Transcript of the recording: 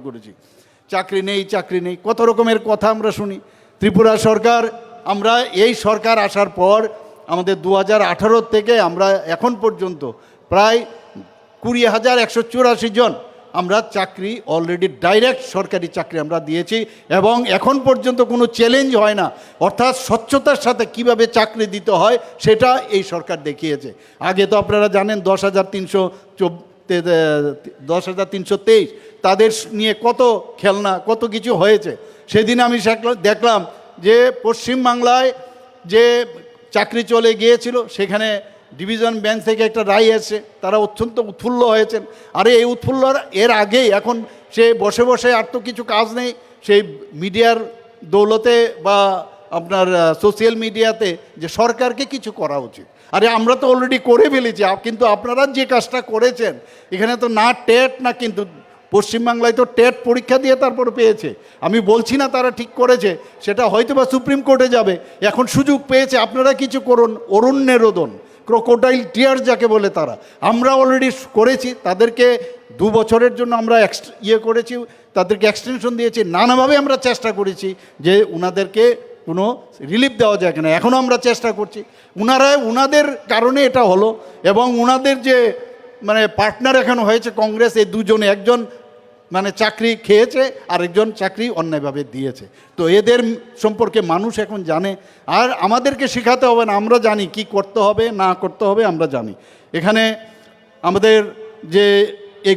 করেছি। চাকরি নেই, চাকরি নেই, কত রকমের কথা আমরা শুনি। ত্রিপুরা সরকার, আমরা এই সরকার আসার পর আমাদের 2018 থেকে আমরা এখন পর্যন্ত প্রায় 20,184 জন আমরা চাকরি অলরেডি ডাইরেক্ট সরকারি চাকরি আমরা দিয়েছি, এবং এখন পর্যন্ত কোনো চ্যালেঞ্জ হয় না। অর্থাৎ স্বচ্ছতার সাথে কিভাবে চাকরি দিতে হয় সেটা এই সরকার দেখিয়েছে। আগে তো আপনারা জানেন 10,323 তাদের নিয়ে কত খেলনা, কত কিছু হয়েছে। সেদিন আমি দেখলাম যে পশ্চিমবাংলায় যে চাকরি চলে গিয়েছিল সেখানে ডিভিশন বেঞ্চ থেকে একটা রায় এসেছে, তারা অত্যন্ত উৎফুল্ল হয়েছেন। আরে এই উৎফুল্লর এর আগেই এখন সে বসে বসে আর তো কিছু কাজ নেই, সেই মিডিয়ার দৌলতে বা আপনার সোশ্যাল মিডিয়াতে যে সরকারকে কিছু করা উচিত। আরে আমরা তো অলরেডি করে ফেলেছি, কিন্তু আপনারা যে কাজটা করেছেন এখানে তো না টেট না, কিন্তু পশ্চিমবাংলায় তো টেট পরীক্ষা দিয়ে তারপর পেয়েছে। আমি বলছি না তারা ঠিক করেছে, সেটা হয়তো বা সুপ্রিম কোর্টে যাবে। এখন সুযোগ পেয়েছে, আপনারা কিছু করুন। অরণ্যের রোদন, ক্রোকোডাইল টিয়ার যাকে বলে, তারা আমরা অলরেডি করেছি। তাদেরকে 2 বছরের জন্য আমরা করেছি, তাদেরকে এক্সটেনশন দিয়েছি। নানাভাবে আমরা চেষ্টা করেছি যে ওনাদেরকে কোনো রিলিফ দেওয়া যায় কিনা, এখনও আমরা চেষ্টা করছি। ওনাদের কারণে এটা হলো, এবং ওনাদের যে মানে পার্টনার এখন হয়েছে কংগ্রেস, এই দুজনে, একজন মানে চাকরি খেয়েছে আর একজন চাকরি অন্যায়ভাবে দিয়েছে। তো এদের সম্পর্কে মানুষ এখন জানে, আর আমাদেরকে শেখাতে হবে না, আমরা জানি কি করতে হবে না করতে হবে, আমরা জানি। এখানে আমাদের যে